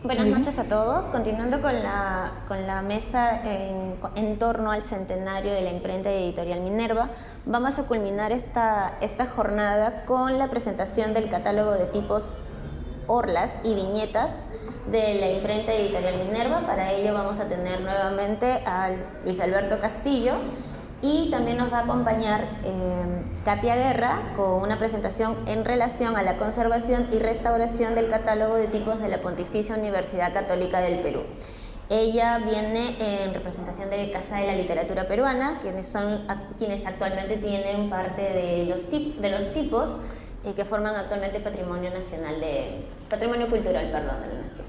Buenas noches a todos. Continuando con la mesa en torno al centenario de la imprenta editorial Minerva, vamos a culminar esta jornada con la presentación del catálogo de tipos orlas y viñetas de la imprenta editorial Minerva. Para ello vamos a tener nuevamente a Luis Alberto Castillo y también nos va a acompañar Katia Guerra con una presentación en relación a la conservación y restauración del catálogo de tipos de la Pontificia Universidad Católica del Perú. Ella viene en representación de Casa de la Literatura Peruana, quienes actualmente tienen parte de los tipos que forman actualmente Patrimonio Cultural, perdón, de la Nación.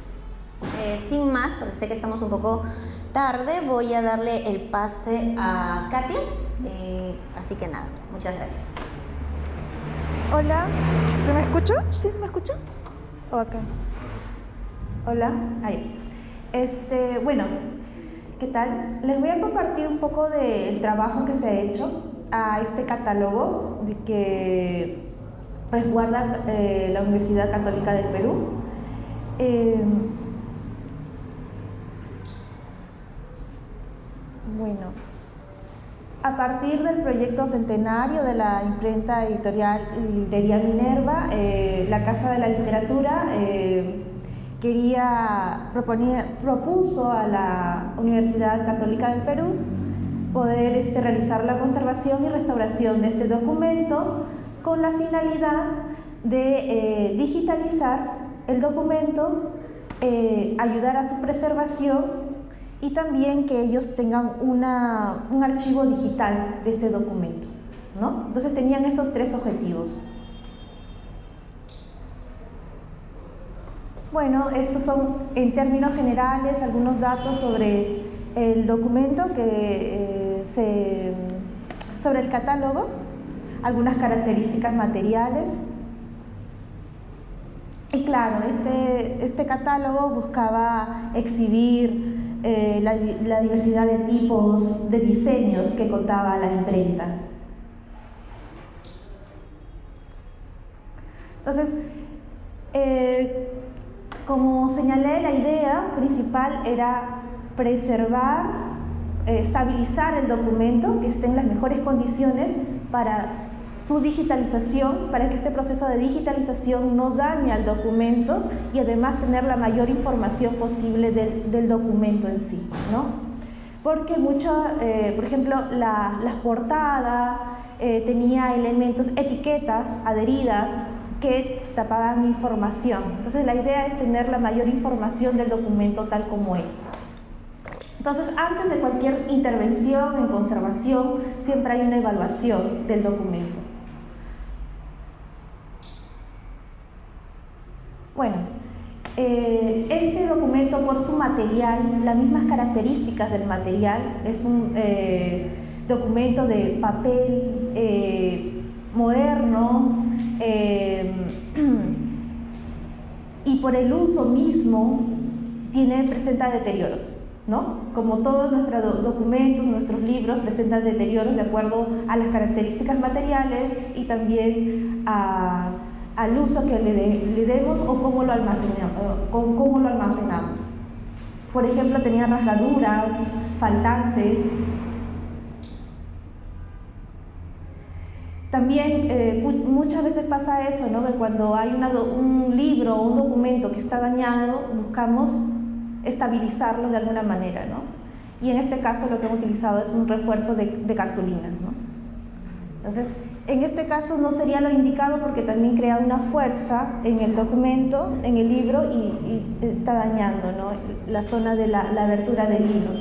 Sin más, porque sé que estamos un poco tarde, voy a darle el pase a Katia, así que nada, muchas gracias. Hola, ¿se me escucha? ¿Sí se me escucha? ¿O acá? Hola, ahí. Bueno, ¿qué tal? Les voy a compartir un poco del trabajo que se ha hecho a este catálogo que resguarda la Universidad Católica del Perú. Bueno, a partir del proyecto centenario de la imprenta editorial Librería Minerva, la Casa de la Literatura propuso a la Universidad Católica del Perú poder realizar la conservación y restauración de este documento con la finalidad de digitalizar el documento, ayudar a su preservación y también que ellos tengan un archivo digital de este documento, ¿no? Entonces tenían esos tres objetivos. Bueno, estos son en términos generales algunos datos sobre el documento, sobre el catálogo, algunas características materiales. Y claro, este catálogo buscaba exhibir la diversidad de tipos de diseños que contaba la imprenta. Entonces, como señalé, la idea principal era preservar, estabilizar el documento, que esté en las mejores condiciones para su digitalización, para que este proceso de digitalización no dañe al documento y además tener la mayor información posible del documento en sí, ¿no? Porque por ejemplo, las portadas tenía elementos, etiquetas adheridas que tapaban información. Entonces la idea es tener la mayor información del documento tal como es. Entonces, antes de cualquier intervención en conservación, siempre hay una evaluación del documento. Bueno, este documento, por su material, las mismas características del material, es un documento de papel moderno, y por el uso mismo presenta deterioros, ¿no? Como todos nuestros documentos, nuestros libros presentan deterioros de acuerdo a las características materiales y también al uso que le demos o cómo lo almacenamos. Por ejemplo, tenía rasgaduras, faltantes. También muchas veces pasa eso, ¿no? Que cuando hay un libro o un documento que está dañado, buscamos estabilizarlo de alguna manera, ¿no? Y en este caso lo que hemos utilizado es un refuerzo de cartulina, ¿no? Entonces, en este caso no sería lo indicado porque también crea una fuerza en el documento, en el libro, y está dañando, ¿no?, la zona de la abertura del libro.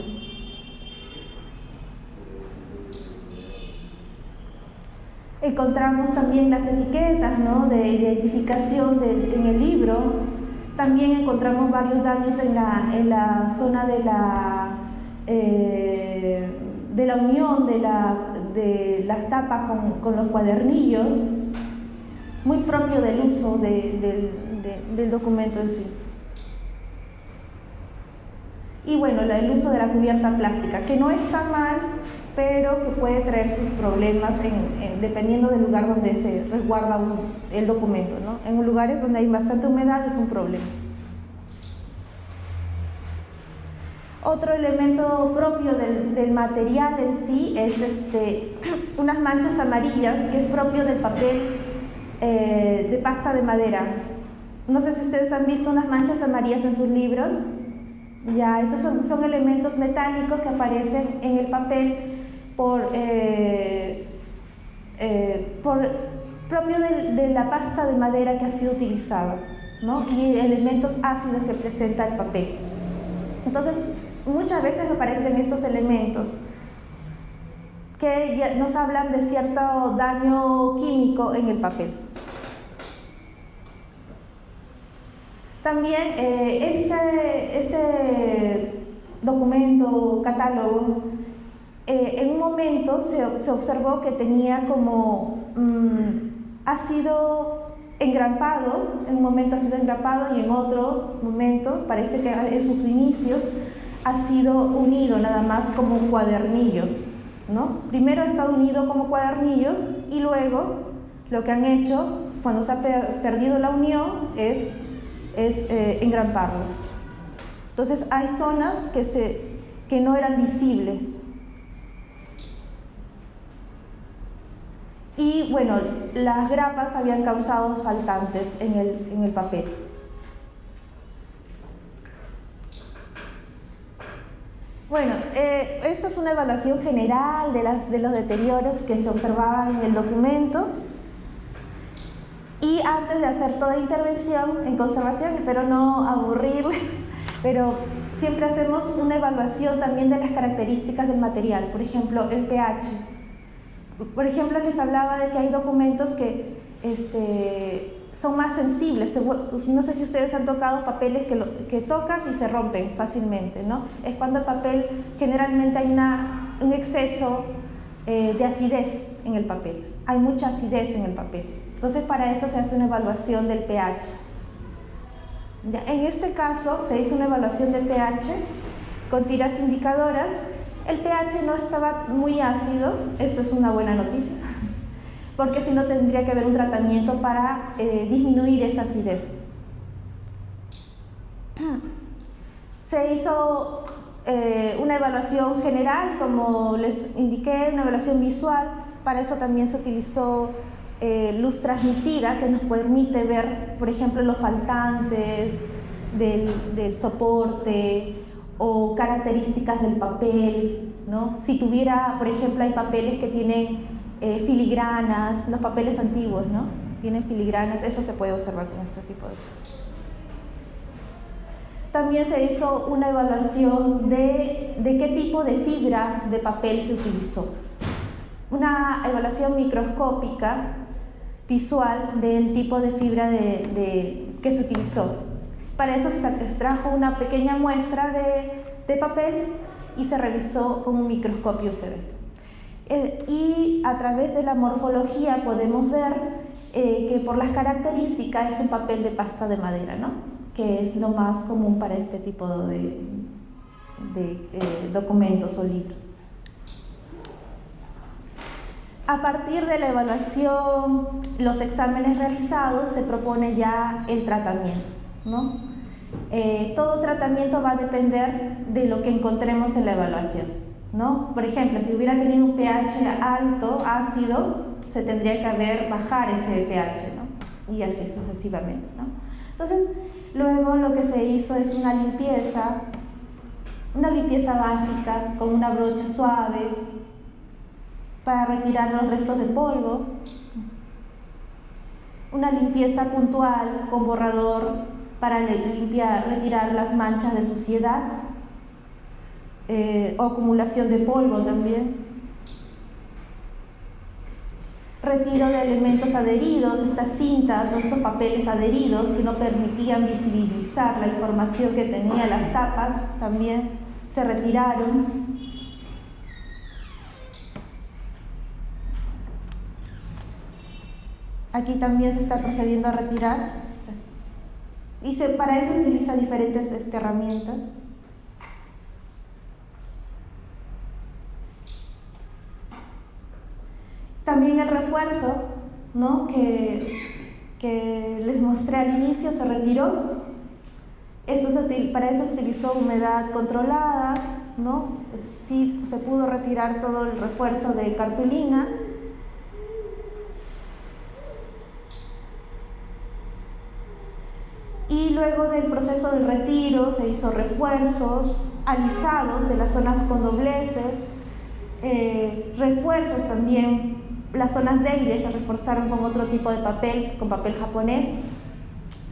Encontramos también las etiquetas, ¿no?, de identificación en el libro. También encontramos varios daños en la zona de la unión de las tapas con los cuadernillos, muy propio del uso del documento en sí. Y bueno, el uso de la cubierta plástica, que no está mal, pero que puede traer sus problemas dependiendo del lugar donde se resguarda el documento, ¿no? En lugares donde hay bastante humedad es un problema. Otro elemento propio del material en sí es unas manchas amarillas, que es propio del papel de pasta de madera. No sé si ustedes han visto unas manchas amarillas en sus libros. Ya, esos son elementos metálicos que aparecen en el papel propio de la pasta de madera que ha sido utilizada, ¿no? Y elementos ácidos que presenta el papel. Entonces, muchas veces aparecen estos elementos que nos hablan de cierto daño químico en el papel. También este documento, catálogo, en un momento se observó que tenía como ha sido engrampado, en un momento ha sido engrampado y en otro momento, parece que en sus inicios, ha sido unido nada más como cuadernillos, ¿no? Primero ha estado unido como cuadernillos y luego lo que han hecho, cuando se ha perdido la unión, es engramparlo. Entonces hay zonas que no eran visibles. Y bueno, las grapas habían causado faltantes en el papel. Bueno, esta es una evaluación general de los deterioros que se observaban en el documento. Y antes de hacer toda intervención en conservación, espero no aburrirles, pero siempre hacemos una evaluación también de las características del material, por ejemplo, el pH. Por ejemplo, les hablaba de que hay documentos que son más sensibles. No sé si ustedes han tocado papeles que tocas y se rompen fácilmente, ¿no? Es cuando el papel, generalmente hay un exceso de acidez en el papel. Hay mucha acidez en el papel. Entonces, para eso se hace una evaluación del pH. En este caso, se hizo una evaluación del pH con tiras indicadoras. El pH no estaba muy ácido, eso es una buena noticia, porque si no tendría que haber un tratamiento para disminuir esa acidez. Se hizo una evaluación general, como les indiqué, una evaluación visual. Para eso también se utilizó luz transmitida, que nos permite ver, por ejemplo, los faltantes del soporte o características del papel, ¿no? Si tuviera, por ejemplo, hay papeles que tienen filigranas, los papeles antiguos, ¿no? Tienen filigranas, eso se puede observar con este tipo de... También se hizo una evaluación de qué tipo de fibra de papel se utilizó. Una evaluación microscópica visual del tipo de fibra que se utilizó. Para eso se extrajo una pequeña muestra de papel y se revisó con un microscopio UV. Y a través de la morfología podemos ver que por las características es un papel de pasta de madera, ¿no? Que es lo más común para este tipo de documentos o libros. A partir de la evaluación, los exámenes realizados, se propone ya el tratamiento, ¿no? Todo tratamiento va a depender de lo que encontremos en la evaluación, ¿no? Por ejemplo, si hubiera tenido un pH alto, ácido, se tendría que bajar ese pH, ¿no? Y así sucesivamente, ¿no? Entonces, luego lo que se hizo es una limpieza básica con una brocha suave, para retirar los restos de polvo, una limpieza puntual con borrador para retirar las manchas de suciedad o acumulación de polvo también, retiro de elementos adheridos, estas cintas o estos papeles adheridos que no permitían visibilizar la información que tenía las tapas, también se retiraron. Aquí también se está procediendo a retirar. Y para eso se utilizan diferentes herramientas. También el refuerzo, ¿no? que les mostré al inicio, se retiró. Para eso se utilizó humedad controlada, ¿no? Sí se pudo retirar todo el refuerzo de cartulina. Y luego del proceso de retiro se hizo refuerzos alisados de las zonas con dobleces, refuerzos también, las zonas débiles se reforzaron con otro tipo de papel, con papel japonés.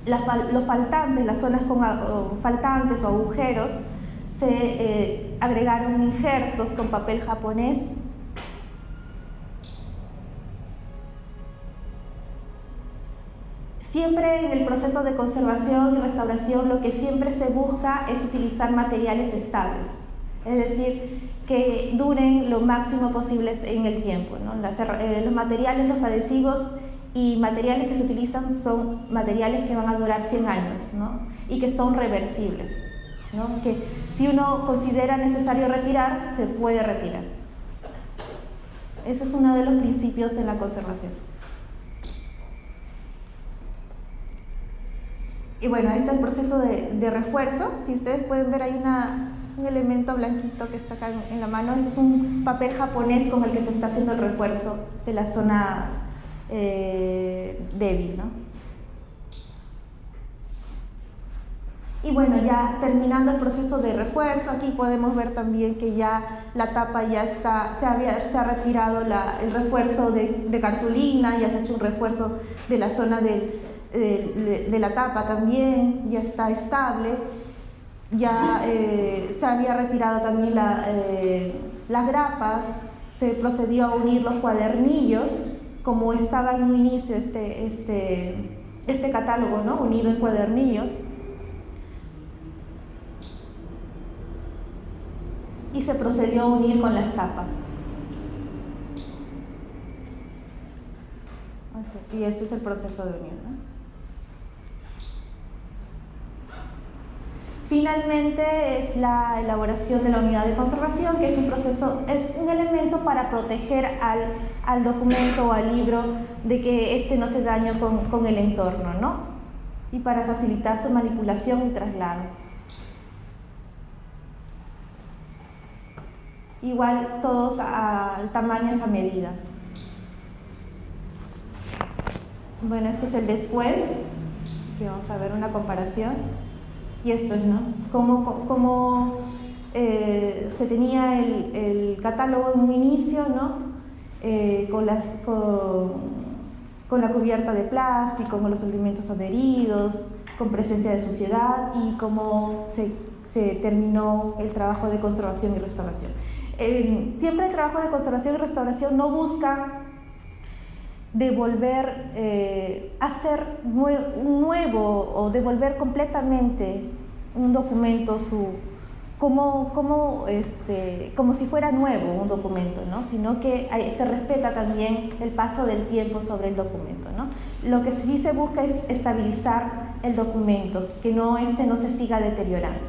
Los faltantes, las zonas con faltantes o agujeros, se agregaron injertos con papel japonés. Siempre en el proceso de conservación y restauración lo que siempre se busca es utilizar materiales estables, es decir, que duren lo máximo posible en el tiempo, ¿no? Los materiales, los adhesivos y materiales que se utilizan son materiales que van a durar 100 años, ¿no? Y que son reversibles, ¿no? Que si uno considera necesario retirar, se puede retirar. Ese es uno de los principios en la conservación. Y bueno, ahí está el proceso de refuerzo. Si ustedes pueden ver, hay un elemento blanquito que está acá en la mano. Ese es un papel japonés con el que se está haciendo el refuerzo de la zona débil, ¿no? Y bueno, ya terminando el proceso de refuerzo, aquí podemos ver también que ya la tapa ya está, se ha retirado el refuerzo de cartulina, ya se ha hecho un refuerzo de la zona de la tapa también, ya está estable. Ya se había retirado también las grapas, se procedió a unir los cuadernillos, como estaba en un inicio este catálogo, ¿no? Unido en cuadernillos. Y se procedió a unir con las tapas. Y este es el proceso de unión, ¿no? Finalmente es la elaboración de la unidad de conservación, que es un proceso, es un elemento para proteger al documento o al libro de que éste no se dañe con el entorno, ¿no? Y para facilitar su manipulación y traslado. Igual todos al tamaño es a medida. Bueno, este es el después, que vamos a ver una comparación. Y esto es, ¿no? Cómo se tenía el catálogo en un inicio, ¿no? Con la cubierta de plástico, con los elementos adheridos, con presencia de suciedad, y cómo se terminó el trabajo de conservación y restauración. Siempre el trabajo de conservación y restauración no busca devolver, hacer un nuevo o devolver completamente un documento como si fuera nuevo un documento, ¿no? Sino que se respeta también el paso del tiempo sobre el documento, ¿no? Lo que sí se busca es estabilizar el documento, que no se siga deteriorando.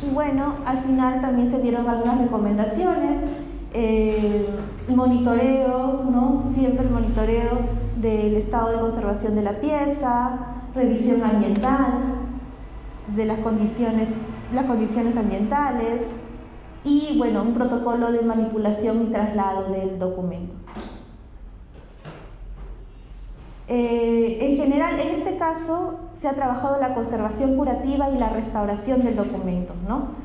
Y bueno, al final también se dieron algunas recomendaciones. Monitoreo, ¿no? Siempre el monitoreo del estado de conservación de la pieza, revisión ambiental de las condiciones ambientales y bueno, un protocolo de manipulación y traslado del documento. En general, en este caso se ha trabajado la conservación curativa y la restauración del documento, ¿no?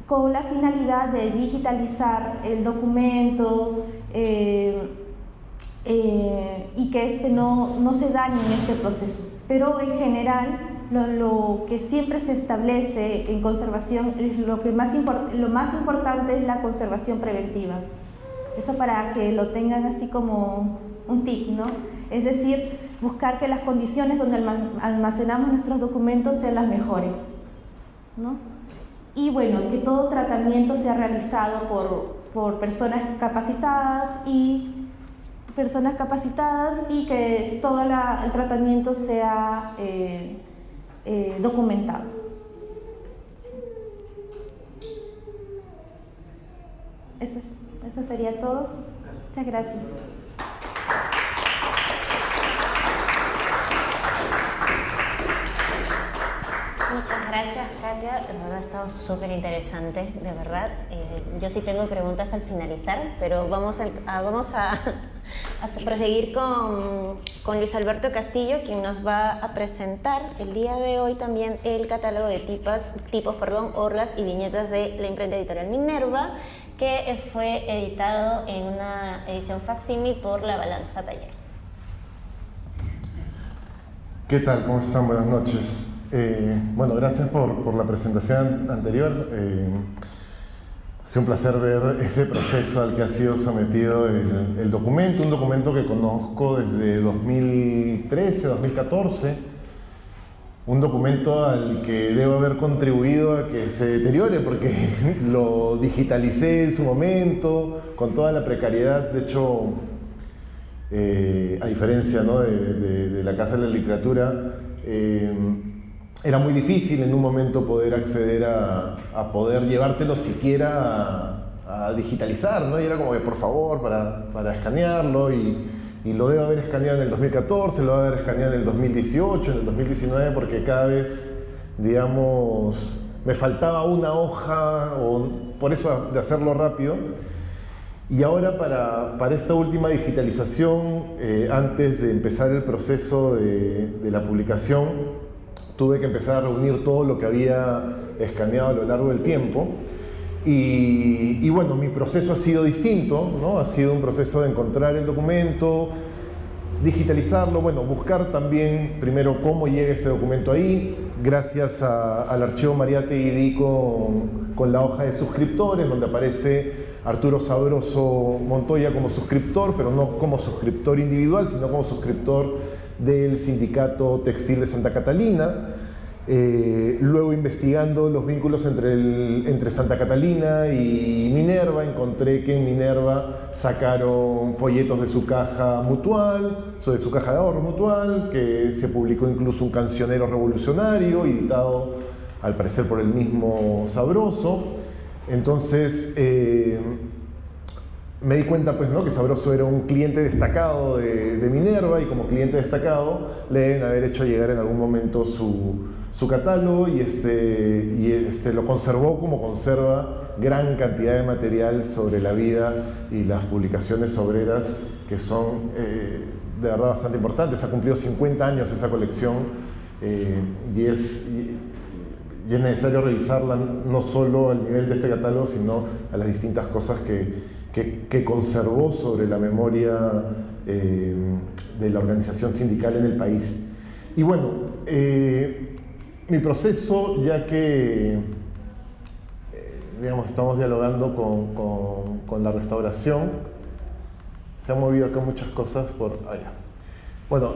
Con la finalidad de digitalizar el documento y que no se dañe en este proceso. Pero en general, lo que siempre se establece en conservación, lo más importante es la conservación preventiva. Eso para que lo tengan así como un tip, ¿no? Es decir, buscar que las condiciones donde almacenamos nuestros documentos sean las mejores, ¿no? Y bueno, que todo tratamiento sea realizado por personas capacitadas y que todo el tratamiento sea documentado. Sí. Eso sería todo. Muchas gracias. Gracias, Katia. La verdad ha estado súper interesante, de verdad. Yo sí tengo preguntas al finalizar, pero vamos a proseguir con Luis Alberto Castillo, quien nos va a presentar el día de hoy también el catálogo de tipos, orlas y viñetas de la imprenta editorial Minerva, que fue editado en una edición facsímil por La Balanza Taller. ¿Qué tal? ¿Cómo están? Buenas noches. Bueno, gracias por la presentación anterior. Ha sido un placer ver ese proceso al que ha sido sometido el documento, un documento que conozco desde 2013, 2014, un documento al que debo haber contribuido a que se deteriore porque lo digitalicé en su momento, con toda la precariedad. De hecho, a diferencia, ¿no?, de la Casa de la Literatura, era muy difícil en un momento poder acceder a poder llevártelo siquiera a digitalizar, ¿no? Y era como que, por favor, para escanearlo, y lo debo haber escaneado en el 2014, lo debo haber escaneado en el 2018, en el 2019, porque cada vez, digamos, me faltaba una hoja, por eso de hacerlo rápido. Y ahora para esta última digitalización, antes de empezar el proceso de la publicación, tuve que empezar a reunir todo lo que había escaneado a lo largo del tiempo. Y bueno, mi proceso ha sido distinto, ¿no? Ha sido un proceso de encontrar el documento, digitalizarlo, bueno, buscar también primero cómo llega ese documento ahí, gracias al archivo Mariátegui con la hoja de suscriptores, donde aparece Arturo Sabroso Montoya como suscriptor, pero no como suscriptor individual, sino como suscriptor del Sindicato Textil de Santa Catalina. Luego, investigando los vínculos entre Santa Catalina y Minerva, encontré que en Minerva sacaron folletos de su caja mutual, de su caja de ahorro mutual, que se publicó incluso un cancionero revolucionario, editado al parecer por el mismo Sabroso. Entonces, me di cuenta, pues, ¿no?, que Sabroso era un cliente destacado de Minerva, y como cliente destacado le deben haber hecho llegar en algún momento su catálogo, y lo conservó como conserva gran cantidad de material sobre la vida y las publicaciones obreras, que son de verdad bastante importantes. Ha cumplido 50 años esa colección, y es necesario revisarla no solo al nivel de este catálogo, sino a las distintas cosas que conservó sobre la memoria de la organización sindical en el país. Y bueno, mi proceso, ya que digamos, estamos dialogando con la restauración, se han movido acá muchas cosas por allá. Bueno,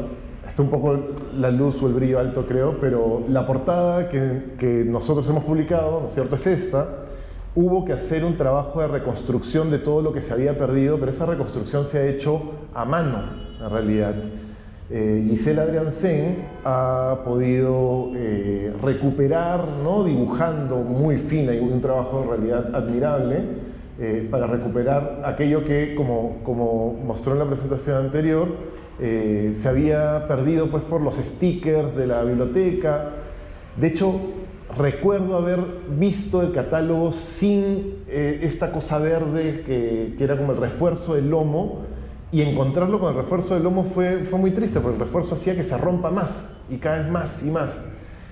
está un poco la luz o el brillo alto, creo, pero la portada que nosotros hemos publicado, ¿no es cierto?, es esta. Hubo que hacer un trabajo de reconstrucción de todo lo que se había perdido, pero esa reconstrucción se ha hecho a mano, en realidad. Gisela Adriansen ha podido recuperar, ¿no?, dibujando muy fina, y un trabajo en realidad admirable, para recuperar aquello que, como mostró en la presentación anterior, se había perdido, pues, por los stickers de la biblioteca. De hecho, recuerdo haber visto el catálogo sin esta cosa verde que era como el refuerzo del lomo, y encontrarlo con el refuerzo del lomo fue muy triste, porque el refuerzo hacía que se rompa más, y cada vez más y más.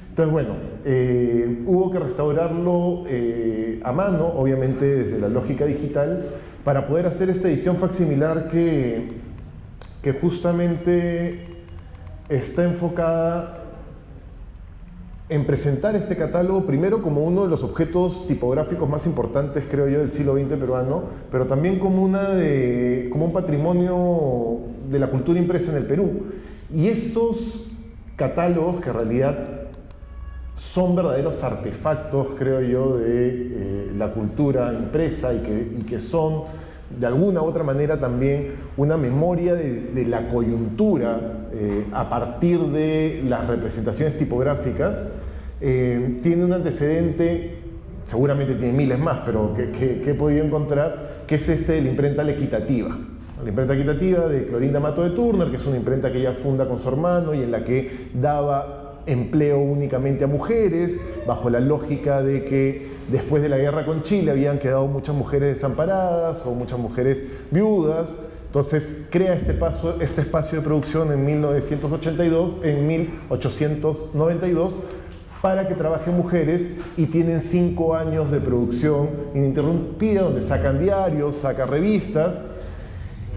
Entonces, bueno, hubo que restaurarlo a mano, obviamente desde la lógica digital, para poder hacer esta edición facsimilar que justamente está enfocada en presentar este catálogo primero como uno de los objetos tipográficos más importantes, creo yo, del siglo XX peruano, pero también como un patrimonio de la cultura impresa en el Perú. Y estos catálogos, que en realidad son verdaderos artefactos, creo yo, de la cultura impresa, y que son de alguna u otra manera también una memoria de la coyuntura a partir de las representaciones tipográficas, tiene un antecedente, seguramente tiene miles más, pero que he podido encontrar, que es de la imprenta La Equitativa. La imprenta Equitativa de Clorinda Mato de Turner, que es una imprenta que ella funda con su hermano, y en la que daba empleo únicamente a mujeres, bajo la lógica de que después de la guerra con Chile habían quedado muchas mujeres desamparadas o muchas mujeres viudas. Entonces crea este espacio de producción en 1892 para que trabajen mujeres, y tienen 5 años de producción ininterrumpida, donde sacan diarios, sacan revistas,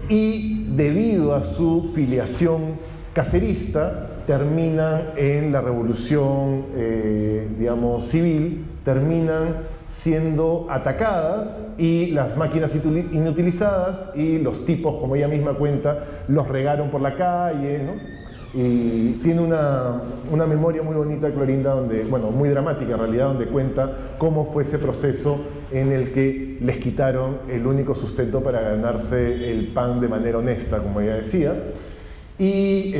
y debido a su filiación cacerista, terminan en la revolución, civil, terminan siendo atacadas, y las máquinas inutilizadas y los tipos, como ella misma cuenta, los regaron por la calle, ¿no? Y tiene una memoria muy bonita, Clorinda, muy dramática en realidad, donde cuenta cómo fue ese proceso en el que les quitaron el único sustento para ganarse el pan de manera honesta, como ella decía. Y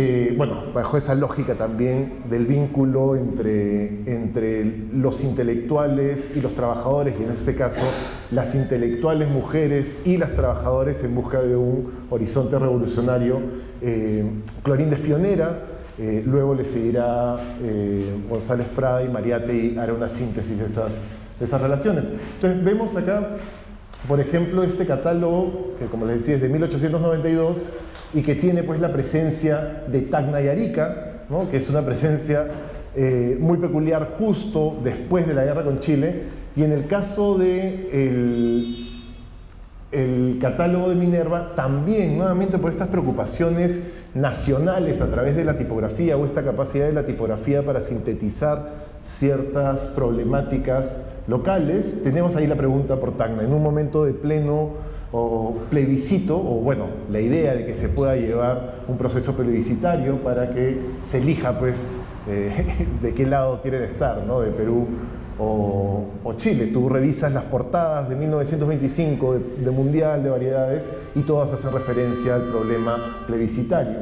bajo esa lógica también del vínculo entre los intelectuales y los trabajadores, y en este caso las intelectuales mujeres y las trabajadoras en busca de un horizonte revolucionario. Clorinda es pionera, luego le seguirá González Prada, y Mariátegui hará una síntesis de esas relaciones. Entonces vemos acá, por ejemplo, este catálogo que, como les decía, es de 1892, y que tiene pues la presencia de Tacna y Arica, ¿no? Que es una presencia muy peculiar justo después de la guerra con Chile. Y en el caso de el catálogo de Minerva, también nuevamente por estas preocupaciones nacionales a través de la tipografía, o esta capacidad de la tipografía para sintetizar ciertas problemáticas locales, tenemos ahí la pregunta por Tacna. En un momento de pleno o plebiscito, la idea de que se pueda llevar un proceso plebiscitario para que se elija pues de qué lado quieren estar, ¿no? De Perú o Chile. Tú revisas las portadas de 1925 de Mundial de Variedades y todas hacen referencia al problema plebiscitario.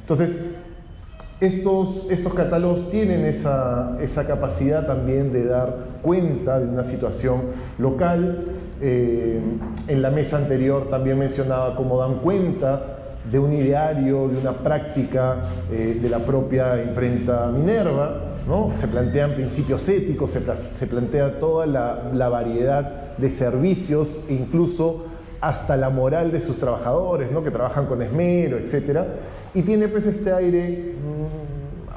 Entonces, estos catálogos tienen esa capacidad también de dar cuenta de una situación local. En la mesa anterior también mencionaba cómo dan cuenta de un ideario, de una práctica de la propia imprenta Minerva, ¿no? Se plantean principios éticos, se plantea toda la variedad de servicios, incluso hasta la moral de sus trabajadores, ¿no? Que trabajan con esmero, etc. Y tiene pues este aire,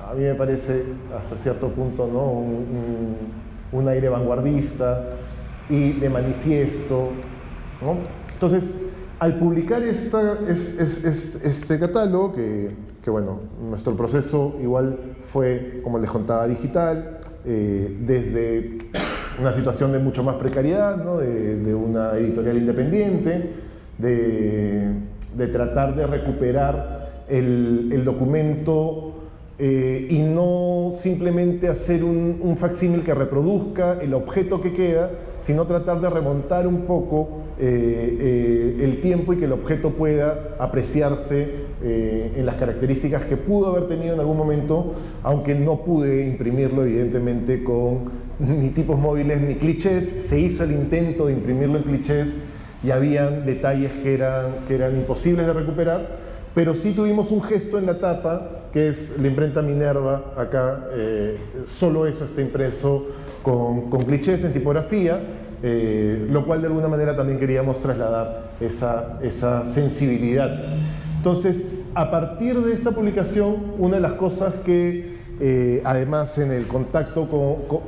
a mí me parece hasta cierto punto, ¿no? un aire vanguardista y de manifiesto, ¿no? Entonces, al publicar este catálogo, que nuestro proceso igual fue, como les contaba, digital, desde una situación de mucho más precariedad, ¿no? de una editorial independiente, de tratar de recuperar el documento, y no simplemente hacer un facsímil que reproduzca el objeto que queda, sino tratar de remontar un poco el tiempo, y que el objeto pueda apreciarse en las características que pudo haber tenido en algún momento, aunque no pude imprimirlo evidentemente con ni tipos móviles ni clichés. Se hizo el intento de imprimirlo en clichés y habían detalles que eran imposibles de recuperar, pero sí tuvimos un gesto en la tapa, que es la imprenta Minerva. Acá solo eso está impreso con clichés en tipografía, lo cual de alguna manera también queríamos trasladar esa sensibilidad. Entonces, a partir de esta publicación, una de las cosas que, además en el contacto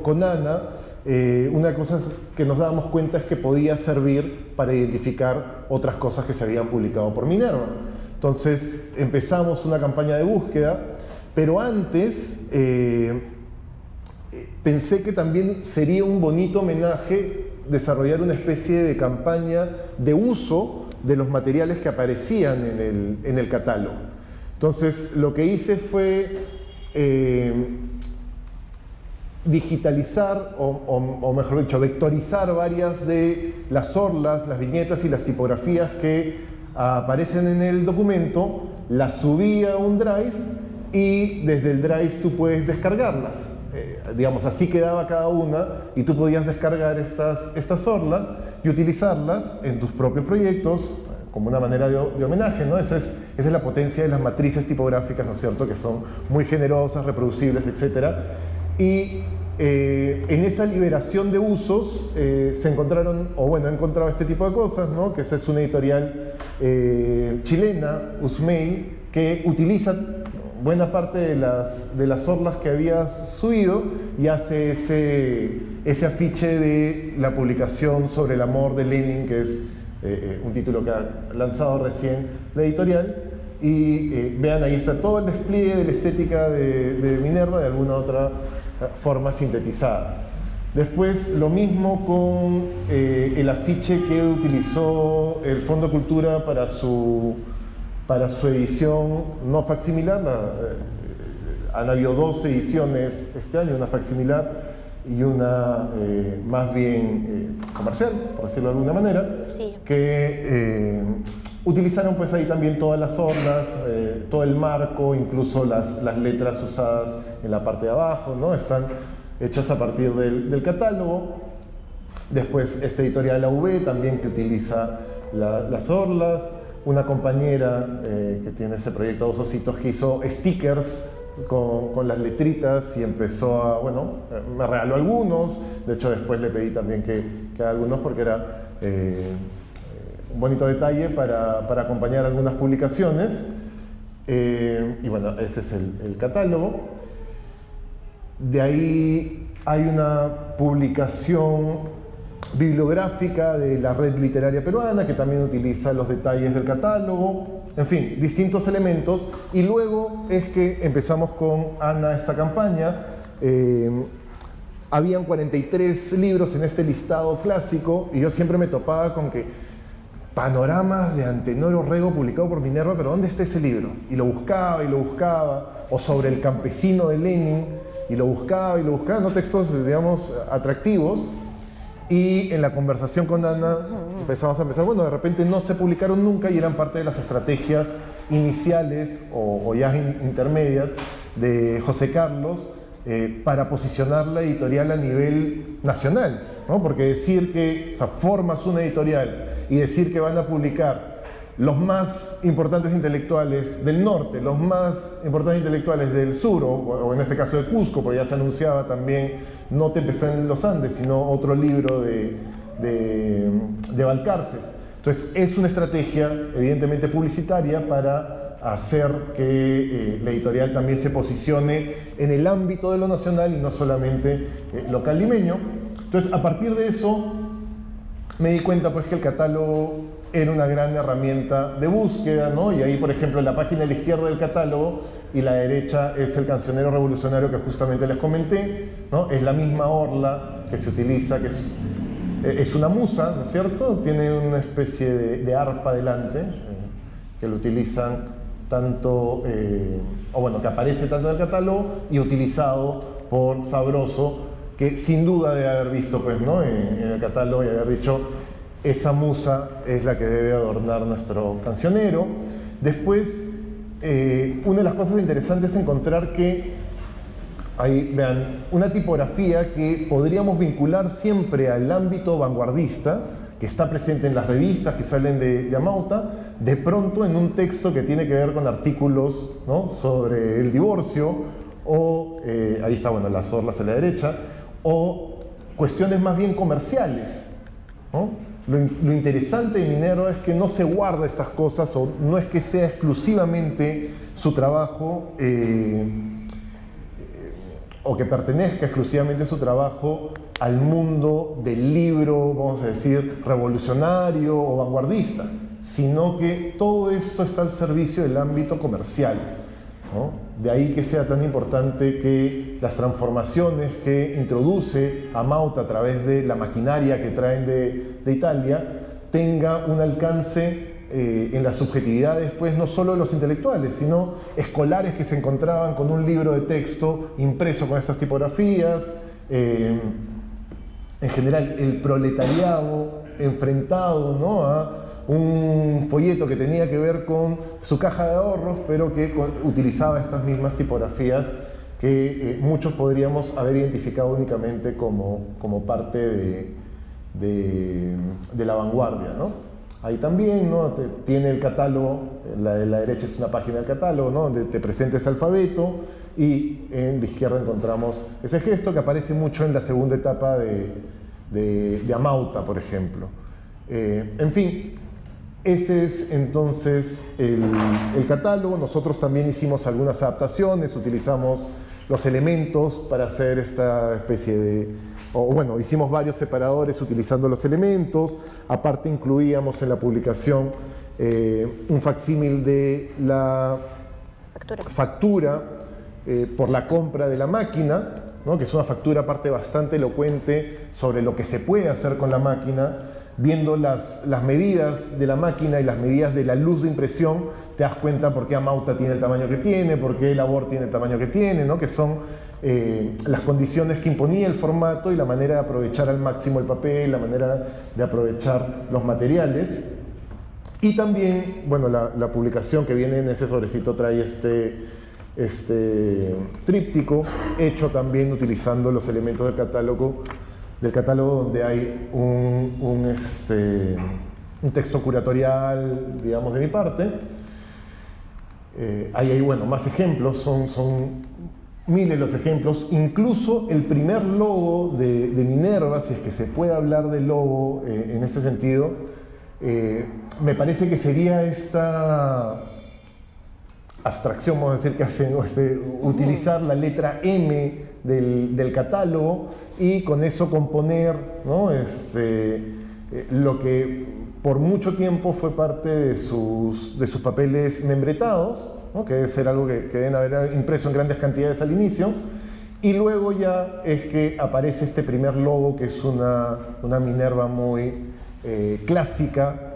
con Ana, una de las cosas que nos dábamos cuenta es que podía servir para identificar otras cosas que se habían publicado por Minerva. Entonces empezamos una campaña de búsqueda, pero antes pensé que también sería un bonito homenaje desarrollar una especie de campaña de uso de los materiales que aparecían en el catálogo. Entonces lo que hice fue digitalizar, o mejor dicho, vectorizar varias de las orlas, las viñetas y las tipografías que aparecen en el documento, las subí a un drive, y desde el drive tú puedes descargarlas. Así quedaba cada una, y tú podías descargar estas orlas y utilizarlas en tus propios proyectos, como una manera de homenaje, ¿no? Esa es la potencia de las matrices tipográficas, ¿no es cierto?, que son muy generosas, reproducibles, etc. Y en esa liberación de usos se encontraron, o bueno, he encontrado este tipo de cosas, ¿no? Que esa es una editorial chilena, Usmei, que utiliza buena parte de las orlas que había subido y hace ese afiche de la publicación sobre el amor de Lenin, que es un título que ha lanzado recién la editorial. Y vean, ahí está todo el despliegue de la estética de Minerva de alguna otra forma sintetizada. Después lo mismo con el afiche que utilizó el Fondo Cultura para su edición no facsimilar. Han habido 2 ediciones este año, una facsimilar y una más bien comercial, por decirlo de alguna manera, Sí. que utilizaron pues ahí también todas las orlas, todo el marco, incluso las letras usadas en la parte de abajo, ¿no? Están hechas a partir del catálogo. Después esta editorial AV también, que utiliza las orlas. Una compañera que tiene ese proyecto Dos Ositos, que hizo stickers con las letritas y empezó a, bueno, me regaló algunos. De hecho, después le pedí también que haga algunos, porque era un bonito detalle para acompañar algunas publicaciones. Y bueno, ese es el catálogo. De ahí hay una publicación bibliográfica de la Red Literaria Peruana, que también utiliza los detalles del catálogo. En fin, distintos elementos. Y luego es que empezamos con Ana esta campaña. Habían 43 libros en este listado clásico, y yo siempre me topaba con que Panoramas de Antenor Orrego publicado por Minerva, pero ¿dónde está ese libro? Y lo buscaba, o sobre el campesino de Lenin, y lo buscaba, no textos, digamos, atractivos. Y en la conversación con Ana empezamos a pensar, bueno, de repente no se publicaron nunca y eran parte de las estrategias iniciales o ya intermedias de José Carlos para posicionar la editorial a nivel nacional, ¿no? Porque decir que, o sea, formas una editorial y decir que van a publicar los más importantes intelectuales del norte, los más importantes intelectuales del sur, o en este caso de Cusco, porque ya se anunciaba también no Tempestad en los Andes, sino otro libro de Valcárcel. Entonces es una estrategia evidentemente publicitaria para hacer que la editorial también se posicione en el ámbito de lo nacional y no solamente local limeño. Entonces, a partir de eso me di cuenta pues que el catálogo era una gran herramienta de búsqueda, ¿no? Y ahí, por ejemplo, en la página de la izquierda del catálogo y la derecha es el cancionero revolucionario que justamente les comenté, ¿no? Es la misma orla que se utiliza, que es una musa, ¿no es cierto? Tiene una especie de arpa delante, que lo utilizan tanto, o bueno, que aparece tanto en el catálogo y utilizado por Sabroso, que sin duda debe haber visto, pues, ¿no? En el catálogo y haber dicho: esa musa es la que debe adornar nuestro cancionero. Después, una de las cosas interesantes es encontrar que ahí, vean, una tipografía que podríamos vincular siempre al ámbito vanguardista, que está presente en las revistas que salen de Amauta, de pronto en un texto que tiene que ver con artículos, ¿no?, sobre el divorcio, o ahí está, bueno, las orlas a la derecha, o cuestiones más bien comerciales, ¿no? Lo interesante de Minerva es que no se guarda estas cosas, o no es que sea exclusivamente su trabajo, o que pertenezca exclusivamente su trabajo al mundo del libro, vamos a decir, revolucionario o vanguardista, sino que todo esto está al servicio del ámbito comercial, ¿no? De ahí que sea tan importante que las transformaciones que introduce Amauta a través de la maquinaria que traen de Italia tenga un alcance en las subjetividades, pues, no solo de los intelectuales, sino escolares que se encontraban con un libro de texto impreso con estas tipografías, en general el proletariado enfrentado, ¿no?, a un folleto que tenía que ver con su caja de ahorros, pero que utilizaba estas mismas tipografías que muchos podríamos haber identificado únicamente como parte de la vanguardia, ¿no? ahí también, ¿no? Tiene el catálogo, la de la derecha es una página del catálogo, ¿no? Donde te presenta ese alfabeto, y en la izquierda encontramos ese gesto que aparece mucho en la segunda etapa de Amauta, por ejemplo. En fin, ese es entonces el catálogo. Nosotros también hicimos algunas adaptaciones, utilizamos los elementos para hacer esta especie de... bueno, hicimos varios separadores utilizando los elementos. Aparte incluíamos en la publicación un facsímil de la factura por la compra de la máquina, ¿no? Que es una factura aparte bastante elocuente sobre lo que se puede hacer con la máquina. Viendo las medidas de la máquina y las medidas de la luz de impresión, te das cuenta por qué Amauta tiene el tamaño que tiene, por qué Labor tiene el tamaño que tiene, ¿no? Que son las condiciones que imponía el formato y la manera de aprovechar al máximo el papel, la manera de aprovechar los materiales. Y también, bueno, la publicación que viene en ese sobrecito trae este tríptico, hecho también utilizando los elementos del catálogo donde hay un texto curatorial, digamos, de mi parte. Ahí hay, bueno, más ejemplos, son miles los ejemplos. Incluso el primer logo de Minerva, si es que se puede hablar de logo en ese sentido, me parece que sería esta abstracción, vamos a decir, que hacen, utilizar la letra M del catálogo y con eso componer, ¿no? Lo que por mucho tiempo fue parte de sus papeles membretados, ¿no? Que debe ser algo que deben haber impreso en grandes cantidades al inicio, y luego ya es que aparece este primer logo, que es una Minerva muy clásica,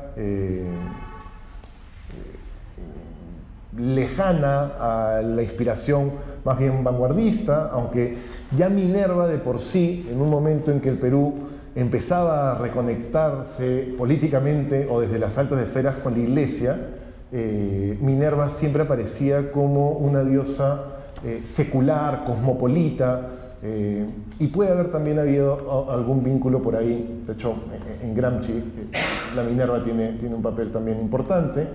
lejana a la inspiración más bien vanguardista, aunque ya Minerva de por sí, en un momento en que el Perú empezaba a reconectarse políticamente o desde las altas esferas con la Iglesia, Minerva siempre aparecía como una diosa secular, cosmopolita, y puede haber también habido algún vínculo por ahí. De hecho, en Gramsci la Minerva tiene un papel también importante.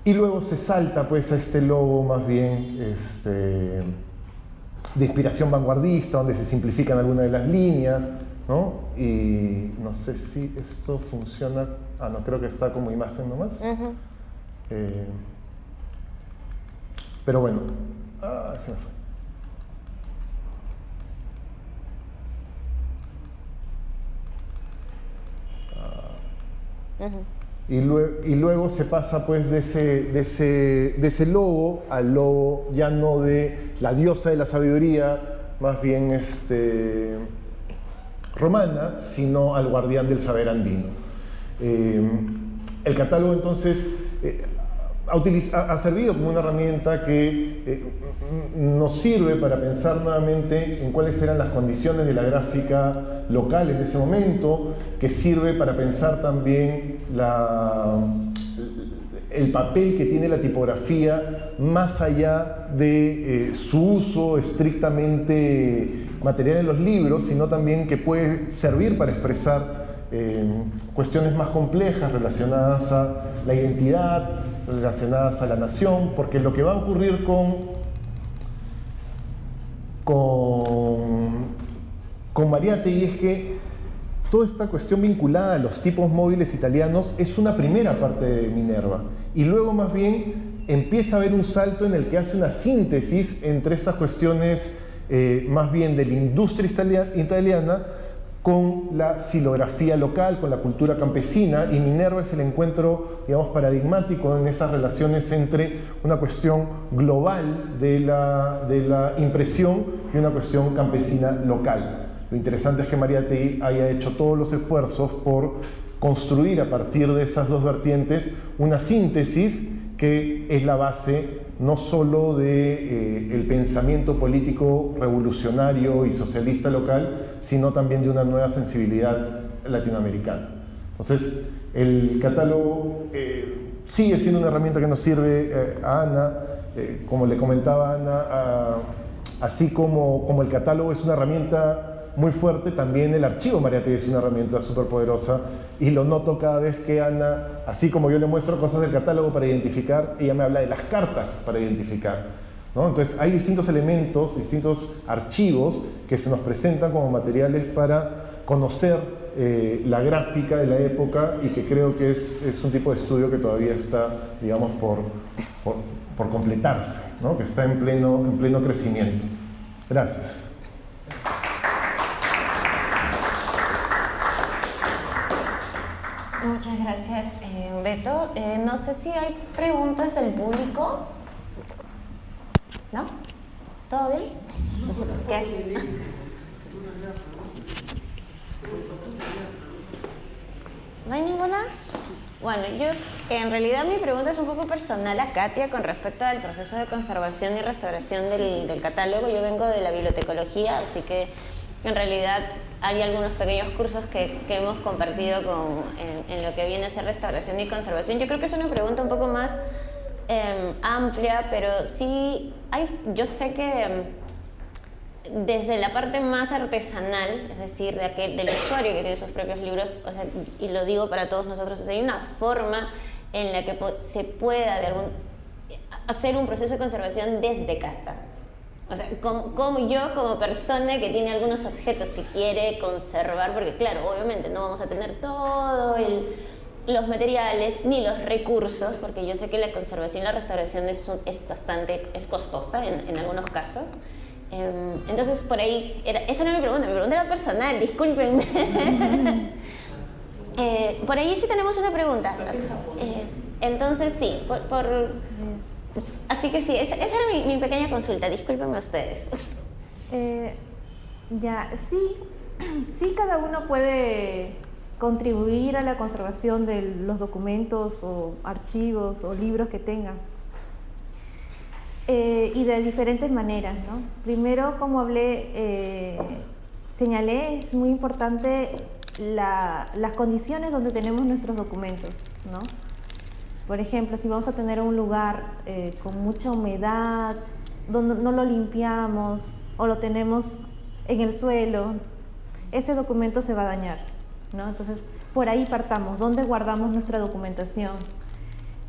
Y luego se salta pues a este logo más bien de inspiración vanguardista, donde se simplifican algunas de las líneas, ¿no? Y no sé si esto funciona. No, creo que está como imagen nomás. Pero bueno, se me fue. Y luego se pasa pues de ese logo al logo ya no de la diosa de la sabiduría, más bien romana, sino al guardián del saber andino. El catálogo entonces ha servido como una herramienta que nos sirve para pensar nuevamente en cuáles eran las condiciones de la gráfica local en ese momento, que sirve para pensar también el papel que tiene la tipografía más allá de su uso estrictamente material en los libros, sino también que puede servir para expresar cuestiones más complejas relacionadas a la identidad, relacionadas a la nación, porque lo que va a ocurrir con Mariátegui es que toda esta cuestión vinculada a los tipos móviles italianos es una primera parte de Minerva, y luego más bien empieza a haber un salto en el que hace una síntesis entre estas cuestiones más bien de la industria italiana con la xilografía local, con la cultura campesina, y Minerva es el encuentro, digamos, paradigmático en esas relaciones entre una cuestión global de la impresión y una cuestión campesina local. Lo interesante es que Mariátegui haya hecho todos los esfuerzos por construir a partir de esas dos vertientes una síntesis que es la base no solo del pensamiento político revolucionario y socialista local, sino también de una nueva sensibilidad latinoamericana. Entonces, el catálogo sigue siendo una herramienta que nos sirve a Ana, como le comentaba Ana, así como el catálogo es una herramienta muy fuerte. También el archivo Mariátegui es una herramienta súper poderosa y lo noto cada vez que Ana, así como yo le muestro cosas del catálogo para identificar, ella me habla de las cartas para identificar, ¿no? Entonces hay distintos elementos, distintos archivos que se nos presentan como materiales para conocer la gráfica de la época y que creo que es un tipo de estudio que todavía está, digamos, por completarse, ¿no? Que está en pleno crecimiento. Gracias. Muchas gracias, Beto. No sé si hay preguntas del público. ¿No? ¿Todo bien? ¿Qué? ¿No hay ninguna? Bueno, yo en realidad mi pregunta es un poco personal a Katia con respecto al proceso de conservación y restauración del catálogo. Yo vengo de la bibliotecología, así que en realidad hay algunos pequeños cursos que hemos compartido en lo que viene a ser restauración y conservación. Yo creo que es una pregunta un poco más amplia, pero sí yo sé que desde la parte más artesanal, es decir, del usuario que tiene sus propios libros, o sea, y lo digo para todos nosotros, o sea, hay una forma en la que se pueda hacer un proceso de conservación desde casa. O sea, como yo, como persona que tiene algunos objetos que quiere conservar, porque claro, obviamente no vamos a tener todos los materiales ni los recursos, porque yo sé que la conservación y la restauración es costosa en algunos casos. Entonces, por ahí, esa no era mi pregunta era personal, discúlpenme. Por ahí sí tenemos una pregunta. Entonces, sí, así que sí, esa era mi pequeña consulta, discúlpenme ustedes. Sí, cada uno puede contribuir a la conservación de los documentos o archivos o libros que tenga. Y de diferentes maneras, ¿no? Primero, como señalé, es muy importante las condiciones donde tenemos nuestros documentos, ¿no? Por ejemplo, si vamos a tener un lugar con mucha humedad, donde no lo limpiamos o lo tenemos en el suelo, ese documento se va a dañar, ¿no? Entonces, por ahí partamos. ¿Dónde guardamos nuestra documentación?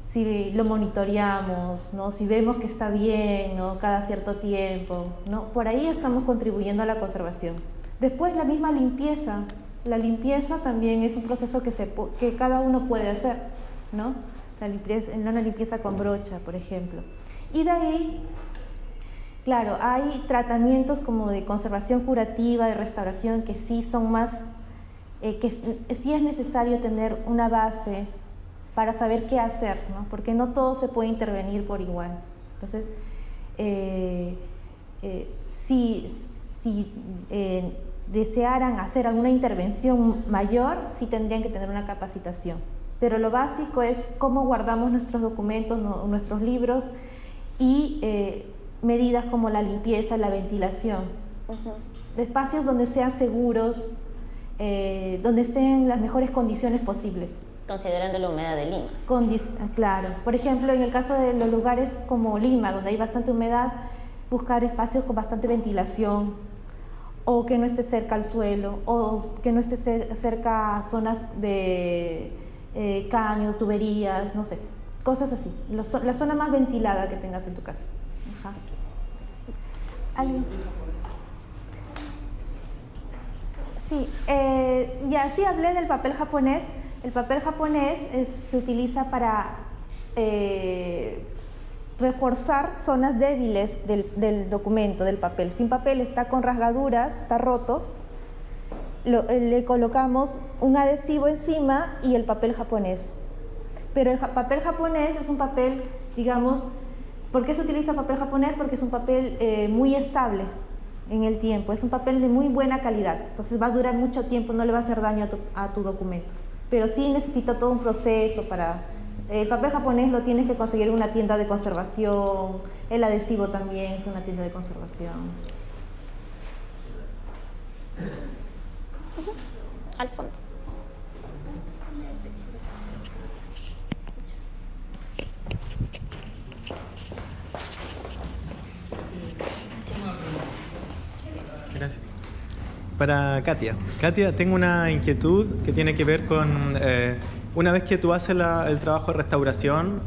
Si lo monitoreamos, ¿no? Si vemos que está bien, ¿no? Cada cierto tiempo, ¿no? Por ahí estamos contribuyendo a la conservación. Después, la misma limpieza. La limpieza también es un proceso que cada uno puede hacer, ¿no? Una limpieza con brocha, por ejemplo. Y de ahí, claro, hay tratamientos como de conservación curativa, de restauración, que sí son más, que sí es necesario tener una base para saber qué hacer, ¿no? Porque no todo se puede intervenir por igual. Entonces, si desearan hacer alguna intervención mayor, sí tendrían que tener una capacitación. Pero lo básico es cómo guardamos nuestros documentos, nuestros libros y medidas como la limpieza, la ventilación. De espacios donde sean seguros, donde estén en las mejores condiciones posibles. Considerando la humedad de Lima. Claro. Por ejemplo, en el caso de los lugares como Lima, donde hay bastante humedad, buscar espacios con bastante ventilación, o que no esté cerca al suelo, o que no esté cerca a zonas de caños, tuberías, no sé, cosas así. La zona más ventilada que tengas en tu casa. Ajá. ¿Alguien? Sí, sí hablé del papel japonés. El papel japonés se utiliza para reforzar zonas débiles del documento, del papel. Si un papel está con rasgaduras, está roto, le colocamos un adhesivo encima y el papel japonés. Pero el papel japonés es un papel, digamos, ¿por qué se utiliza papel japonés? Porque es un papel muy estable en el tiempo, es un papel de muy buena calidad, entonces va a durar mucho tiempo, no le va a hacer daño a tu documento. Pero sí necesita todo un proceso para... El papel japonés lo tienes que conseguir en una tienda de conservación, el adhesivo también es una tienda de conservación. Al fondo. Gracias. para Katia. Katia, tengo una inquietud que tiene que ver con, una vez que tú haces el trabajo de restauración,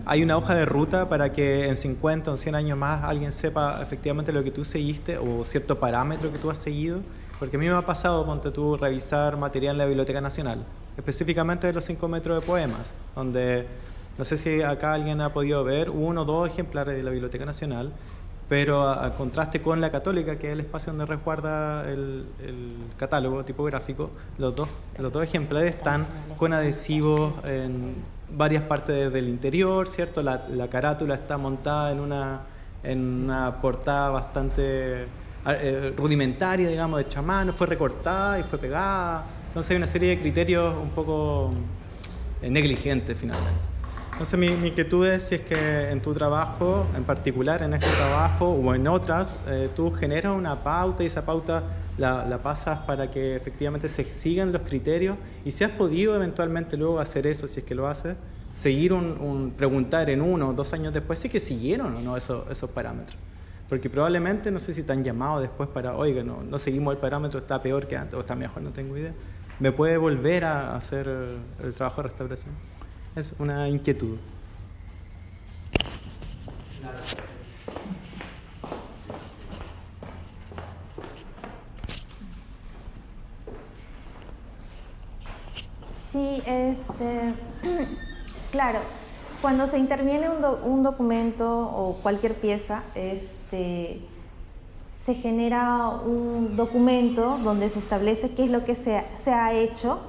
hay una hoja de ruta para que en 50 o 100 años más alguien sepa efectivamente lo que tú seguiste o cierto parámetro que tú has seguido. Porque a mí me ha pasado, ponte tú, revisar material en la Biblioteca Nacional, específicamente de los 5 metros de poemas, donde, no sé si acá alguien ha podido ver 1 o 2 ejemplares de la Biblioteca Nacional, pero a contraste con la Católica, que es el espacio donde resguarda el catálogo tipográfico, los dos ejemplares están con adhesivos en varias partes del interior, ¿cierto? La carátula está montada en una portada bastante rudimentaria, digamos, de chamán, fue recortada y fue pegada. Entonces hay una serie de criterios un poco negligentes finalmente. Entonces mi inquietud es si es que en tu trabajo, en particular en este trabajo o en otras, tú generas una pauta y esa pauta la pasas para que efectivamente se sigan los criterios, y si has podido eventualmente luego hacer eso, si es que lo haces, seguir preguntar en 1 o 2 años después si es que siguieron o no esos parámetros. Porque probablemente, no sé si te han llamado después para, oiga, no seguimos el parámetro, está peor que antes, o está mejor, no tengo idea. ¿Me puede volver a hacer el trabajo de restauración? Es una inquietud. Sí, claro, cuando se interviene un documento o cualquier pieza, se genera un documento donde se establece qué es lo que se ha hecho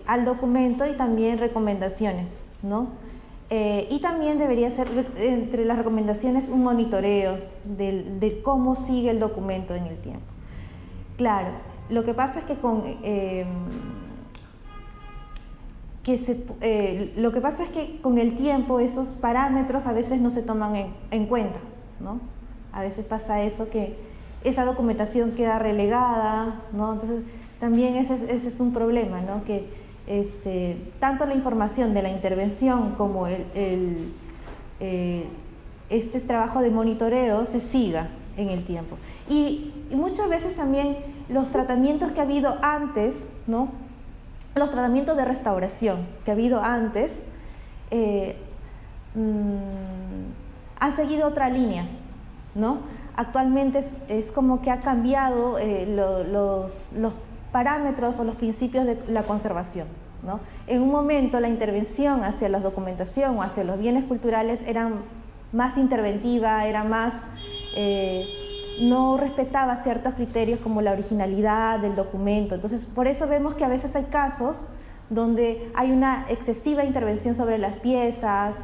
al documento y también recomendaciones, ¿no? Y también debería ser entre las recomendaciones un monitoreo de cómo sigue el documento en el tiempo. Claro, lo que pasa es que con el tiempo esos parámetros a veces no se toman en cuenta, ¿no? A veces pasa eso, que esa documentación queda relegada, ¿no? Entonces también ese es un problema, ¿no? Que tanto la información de la intervención como este trabajo de monitoreo se siga en el tiempo. Y muchas veces también los tratamientos que ha habido antes, ¿no? Los tratamientos de restauración que ha habido antes han seguido otra línea, ¿no? Actualmente es como que ha cambiado los parámetros o los principios de la conservación, ¿no? En un momento la intervención hacia la documentación o hacia los bienes culturales era más interventiva, era más... no respetaba ciertos criterios como la originalidad del documento. Entonces, por eso vemos que a veces hay casos donde hay una excesiva intervención sobre las piezas,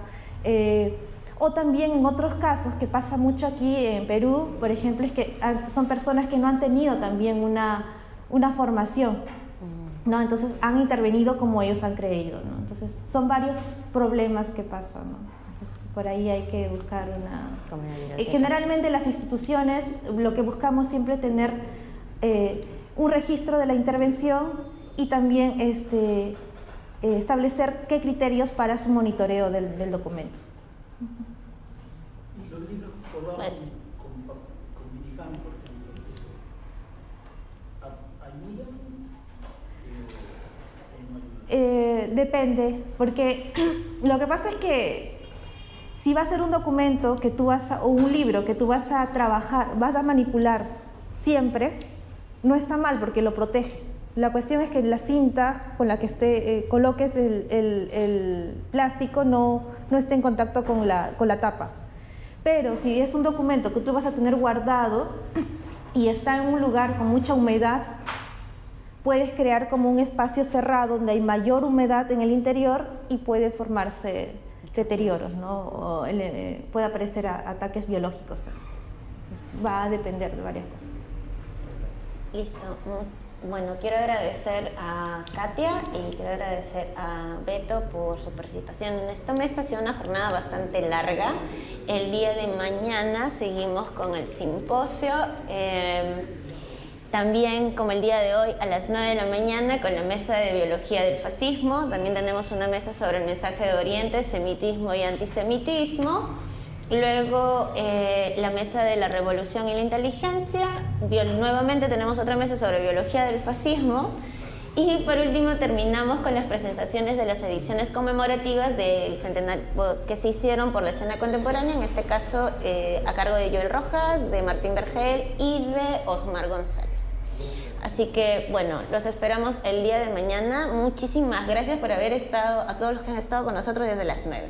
o también en otros casos, que pasa mucho aquí en Perú, por ejemplo, es que son personas que no han tenido también una formación, ¿no? Entonces han intervenido como ellos han creído, ¿no? Entonces son varios problemas que pasan, ¿no? Entonces por ahí hay que buscar generalmente las instituciones lo que buscamos siempre es tener un registro de la intervención y también establecer qué criterios para su monitoreo del documento. ¿Y los libros formados con Minifan, por ejemplo, ayudan o no ayudan? Depende, porque lo que pasa es que si va a ser un documento que tú o un libro que tú vas a trabajar, vas a manipular siempre, no está mal porque lo protege. La cuestión es que la cinta con la que coloques el plástico no esté en contacto con la tapa. Pero si es un documento que tú vas a tener guardado y está en un lugar con mucha humedad, puedes crear como un espacio cerrado donde hay mayor humedad en el interior y puede formarse deterioros, ¿no? O puede aparecer ataques biológicos. Entonces, va a depender de varias cosas. Listo. Bueno, quiero agradecer a Katia y quiero agradecer a Beto por su participación en esta mesa. Ha sido una jornada bastante larga. El día de mañana seguimos con el simposio. También, como el día de hoy, a las 9 de la mañana, con la mesa de biología del fascismo. También tenemos una mesa sobre el mensaje de Oriente, semitismo y antisemitismo. Luego la mesa de la revolución y la inteligencia. Nuevamente tenemos otra mesa sobre biología del fascismo. Y por último terminamos con las presentaciones de las ediciones conmemorativas del centenario que se hicieron por la escena contemporánea, en este caso a cargo de Joel Rojas, de Martín Vergel y de Osmar González. Así que bueno, los esperamos el día de mañana. Muchísimas gracias por haber estado, a todos los que han estado con nosotros desde las 9.